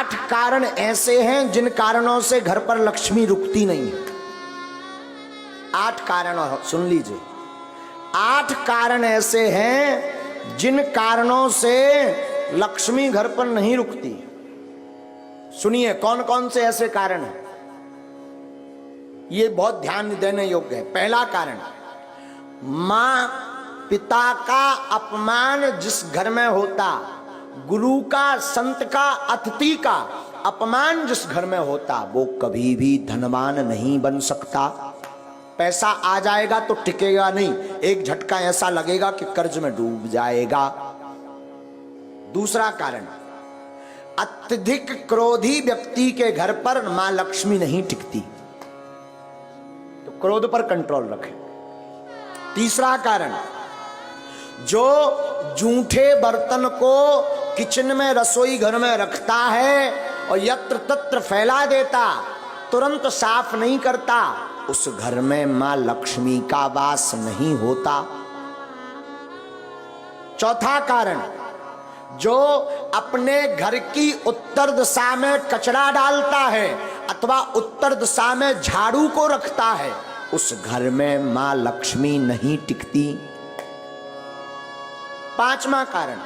8 कारण ऐसे हैं जिन कारणों से घर पर लक्ष्मी रुकती नहीं है। 8 कारण, सुन लीजिए, 8 कारण ऐसे हैं जिन कारणों से लक्ष्मी घर पर नहीं रुकती। सुनिए कौन कौन से ऐसे कारण हैं, ये बहुत ध्यान देने योग्य है। पहला कारण, मां पिता का अपमान जिस घर में होता, गुरु का, संत का, अतिथि का अपमान जिस घर में होता, वो कभी भी धनवान नहीं बन सकता। पैसा आ जाएगा तो टिकेगा नहीं, एक झटका ऐसा लगेगा कि कर्ज में डूब जाएगा। दूसरा कारण, अत्यधिक क्रोधी व्यक्ति के घर पर मां लक्ष्मी नहीं टिकती, तो क्रोध पर कंट्रोल रखें। तीसरा कारण, जो जूठे बर्तन को किचन में, रसोई घर में रखता है और यत्र तत्र फैला देता, तुरंत साफ नहीं करता, उस घर में मां लक्ष्मी का वास नहीं होता। चौथा कारण, जो अपने घर की उत्तर दिशा में कचरा डालता है अथवा उत्तर दिशा में झाड़ू को रखता है, उस घर में मां लक्ष्मी नहीं टिकती। पांचवा कारण,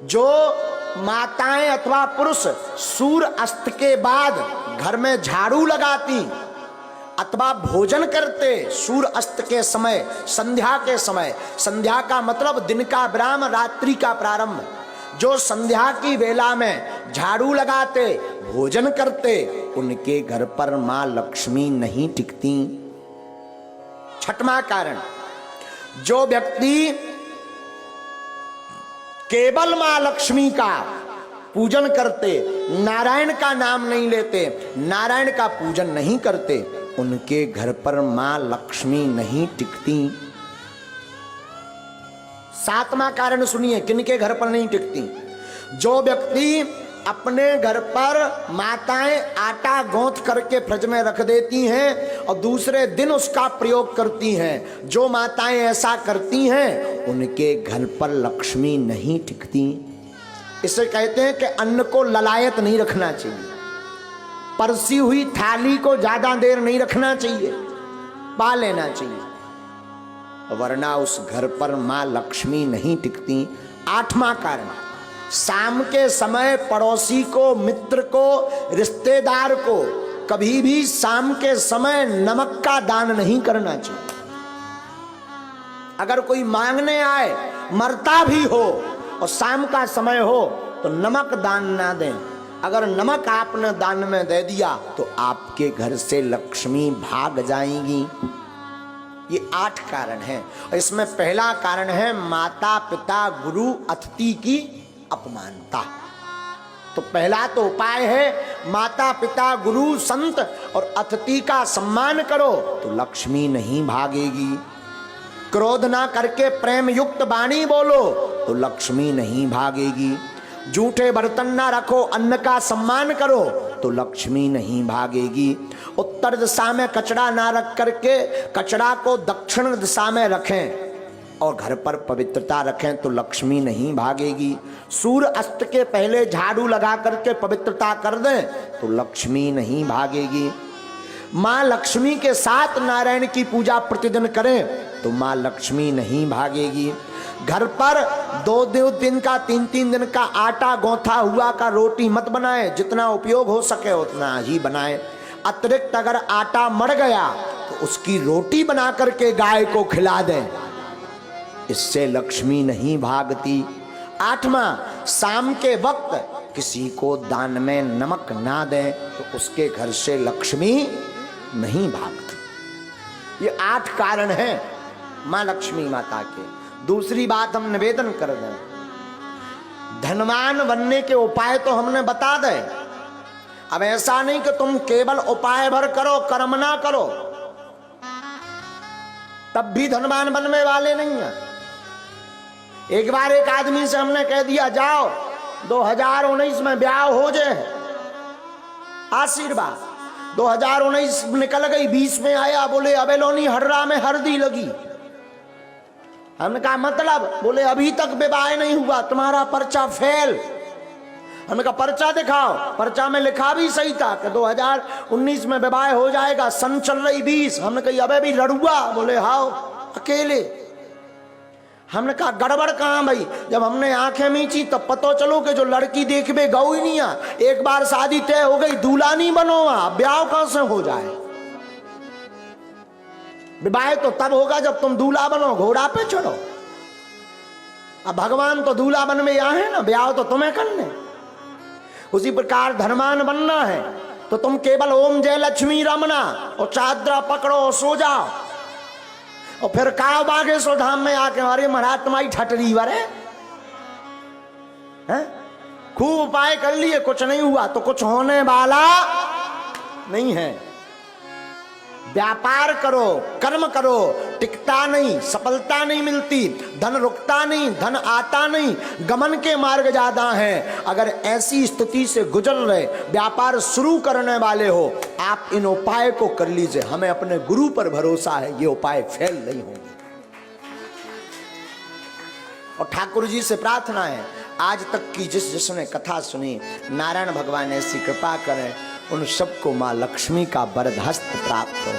जो माताएं अथवा पुरुष सूर्य अस्त के बाद घर में झाड़ू लगाती अथवा भोजन करते सूर्य अस्त के समय, संध्या के समय, संध्या का मतलब दिन का विराम, रात्रि का प्रारंभ, जो संध्या की वेला में झाड़ू लगाते, भोजन करते, उनके घर पर मां लक्ष्मी नहीं टिकती। छठवां कारण, जो व्यक्ति केवल मां लक्ष्मी का पूजन करते, नारायण का नाम नहीं लेते, नारायण का पूजन नहीं करते, उनके घर पर मां लक्ष्मी नहीं टिकती। सातवां कारण सुनिए, किनके घर पर नहीं टिकती, जो व्यक्ति अपने घर पर माताएं आटा गूंथ करके फ्रिज में रख देती हैं और दूसरे दिन उसका प्रयोग करती हैं, जो माताएं ऐसा करती हैं उनके घर पर लक्ष्मी नहीं टिकती। इसे कहते हैं कि अन्न को ललायत नहीं रखना चाहिए, परसी हुई थाली को ज्यादा देर नहीं रखना चाहिए, पा लेना चाहिए, वरना उस घर पर मां लक्ष्मी नहीं टिकती। आठवां कारण, शाम के समय पड़ोसी को, मित्र को, रिश्तेदार को कभी भी शाम के समय नमक का दान नहीं करना चाहिए। अगर कोई मांगने आए, मरता भी हो और शाम का समय हो, तो नमक दान ना दें। अगर नमक आपने दान में दे दिया तो आपके घर से लक्ष्मी भाग जाएंगी। ये 8 कारण हैं और इसमें पहला कारण है माता पिता गुरु अतिथि की अपमानता। तो पहला तो उपाय है माता पिता गुरु संत और अतिथि का सम्मान करो तो लक्ष्मी नहीं भागेगी। क्रोध ना करके प्रेम युक्त वाणी बोलो तो लक्ष्मी नहीं भागेगी। जूठे बर्तन ना रखो, अन्न का सम्मान करो तो लक्ष्मी नहीं भागेगी। उत्तर दिशा में कचरा ना रख करके कचरा को दक्षिण दिशा में रखें और घर पर पवित्रता रखें तो लक्ष्मी नहीं भागेगी। सूर्य अस्त के पहले झाड़ू लगा करके पवित्रता कर दें तो लक्ष्मी नहीं भागेगी। मां लक्ष्मी के साथ नारायण की पूजा प्रतिदिन करें तो मां लक्ष्मी नहीं भागेगी। घर पर 2-2 दिन का 3-3 दिन का आटा गौथा हुआ का रोटी मत बनाएं, जितना उपयोग हो सके उतना ही बनाएं। अतिरिक्त अगर आटा मर गया तो उसकी रोटी बना करके गाय को खिला दें, इससे लक्ष्मी नहीं भागती। 8वां, शाम के वक्त किसी को दान में नमक ना दें तो उसके घर से लक्ष्मी नहीं भागती। ये 8 कारण हैं मां लक्ष्मी माता के। दूसरी बात हम निवेदन कर दें, धनवान बनने के उपाय तो हमने बता दे। अब ऐसा नहीं कि तुम केवल उपाय भर करो, कर्म ना करो, तब भी धनवान बनने वाले नहीं है। एक बार एक आदमी से हमने कह दिया जाओ 2019 में ब्याह हो जाए, आशीर्वाद। 2019 निकल गई, 20 में आया, बोले अबेलोनी हर्रा में हरदी लगी। हमने कहा मतलब, बोले अभी तक विवाह नहीं हुआ, तुम्हारा पर्चा फेल। हमने कहा पर्चा दिखाओ। पर्चा में लिखा भी सही था कि 2019 में विवाह हो जाएगा, सन चल रही 20। हमने कहा अबे भी लड़ुआ। बोले हाओ अकेले। हमने कहा गड़बड़ कहाँ भाई। जब हमने आंखें मीची तब पता चलो कि जो लड़की देखबे गौ ही नहीं आ। एक बार शादी तय हो गई, दूल्हा नहीं बनो, ब्याह कहां से हो जाए। विवाह तो तब होगा जब तुम दूल्हा बनो, घोड़ा पे चढ़ो। अब भगवान तो दूल्हा बन में यहाँ है ना, ब्याह तो तुम्हें करने। उसी प्रकार धर्मान बनना है तो तुम केवल ओम जय लक्ष्मी रमना और चादरा पकड़ो और सो जाओ। और फिर काव बागेश्वर धाम में आके हमारे महाराज तुम्हारी ठटरी वरे हैं। खूब उपाय कर लिए, कुछ नहीं हुआ तो कुछ होने वाला नहीं है। व्यापार करो, कर्म करो, टिकता नहीं, सफलता नहीं मिलती, धन रुकता नहीं, धन आता नहीं, गमन के मार्ग ज्यादा हैं। अगर ऐसी स्थिति से गुजर रहे, व्यापार शुरू करने वाले हो, आप इन उपाय को कर लीजिए। हमें अपने गुरु पर भरोसा है, ये उपाय फेल नहीं होंगे। और ठाकुर जी से प्रार्थना है, आज तक की जिसने कथा सुनी, नारायण भगवान ऐसी कृपा करें उन सबको मां लक्ष्मी का वरदहस्त प्राप्त हो।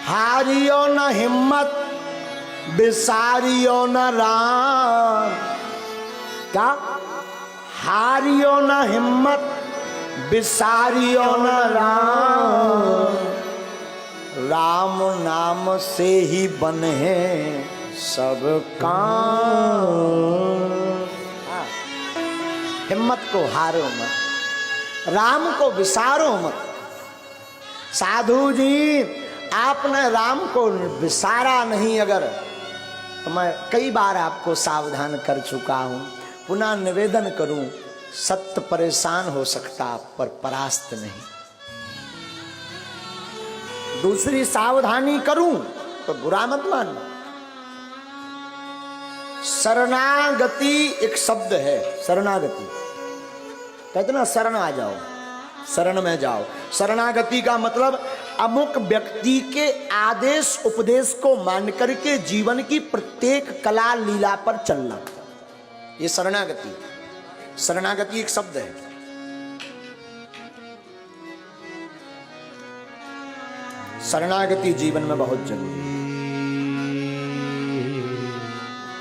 हारियो न हिम्मत, बिसारियो न राम। क्या? हारियो न हिम्मत, बिसारियो न राम। राम नाम से ही बने सब काम। हिम्मत को हारो मत, राम को विसारो मत। साधु जी आपने राम को विसारा नहीं अगर, तो मैं कई बार आपको सावधान कर चुका हूं, पुनः निवेदन करूं, सत्य परेशान हो सकता पर परास्त नहीं। दूसरी सावधानी करूं तो बुरा मत मानो। शरणागति एक शब्द है, शरणागति कहते ना, शरण आ जाओ, शरण में जाओ। शरणागति का मतलब अमुक व्यक्ति के आदेश उपदेश को मान करके जीवन की प्रत्येक कला लीला पर चलना, ये शरणागति। शरणागति एक शब्द है। शरणागति जीवन में बहुत जरूरी है।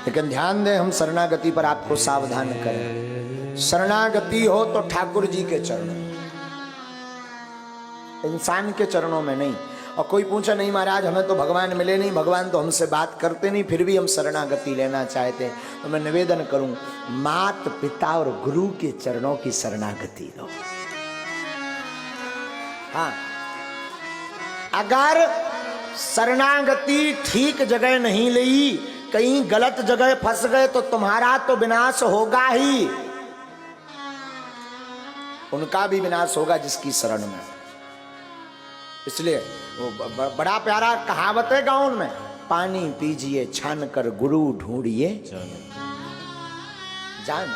लेकिन ध्यान दें, हम शरणागति पर आपको सावधान करें। शरणागति हो तो ठाकुर जी के चरणों, इंसान के चरणों में नहीं। और कोई पूछा नहीं महाराज हमें तो भगवान मिले नहीं, भगवान तो हमसे बात करते नहीं, फिर भी हम शरणागति लेना चाहते हैं, तो मैं निवेदन करूं, मात पिता और गुरु के चरणों की शरणागति लो। हाँ, अगर शरणागति ठीक जगह नहीं ली, कहीं गलत जगह फंस गए तो तुम्हारा तो विनाश होगा ही, उनका भी विनाश होगा जिसकी शरण में। इसलिए वो बड़ा प्यारा कहावत है गाँव में, पानी पीजिए छान कर गुरु ढूंढिए जान।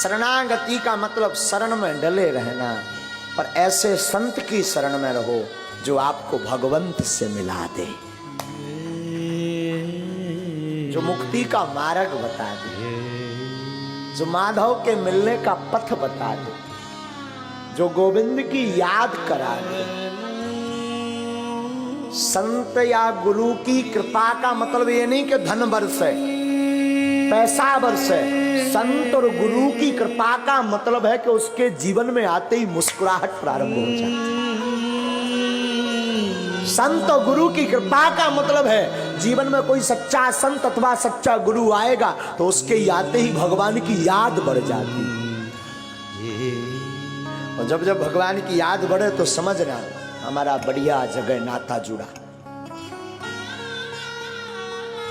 शरणागति का मतलब शरण में डले रहना, पर ऐसे संत की शरण में रहो जो आपको भगवंत से मिला दे, जो मुक्ति का मार्ग बता दे, जो माधव के मिलने का पथ बता दे, जो गोविंद की याद करा दे। संत या गुरु की कृपा का मतलब ये नहीं कि धन बरसे, पैसा बरसे। संत और गुरु की कृपा का मतलब है कि उसके जीवन में आते ही मुस्कुराहट प्रारंभ हो जाए। संत और गुरु की कृपा का मतलब है जीवन में कोई सच्चा संत अथवा सच्चा गुरु आएगा तो उसके आते ही भगवान की याद बढ़ जाती। और जब जब भगवान की याद बढ़े तो समझना हमारा बढ़िया जगह नाता जुड़ा।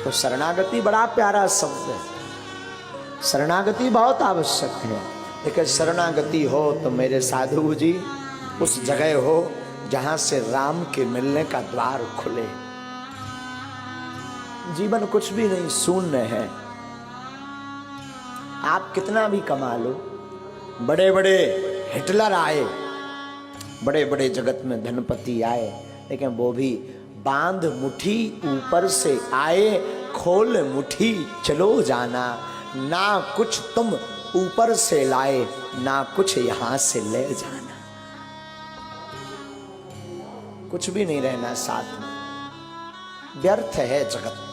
तो शरणागति बड़ा प्यारा शब्द है, शरणागति बहुत आवश्यक है। लेकिन शरणागति हो तो मेरे साधु जी उस जगह हो जहां से राम के मिलने का द्वार खुले। जीवन कुछ भी नहीं, शून्य है। आप कितना भी कमा लो, बड़े बड़े हिटलर आए, बड़े बड़े जगत में धनपति आए, लेकिन वो भी बांध मुट्ठी ऊपर से आए, खोल मुट्ठी चलो जाना, ना कुछ तुम ऊपर से लाए, ना कुछ यहां से ले जाना। कुछ भी नहीं रहना साथ में, व्यर्थ है जगत।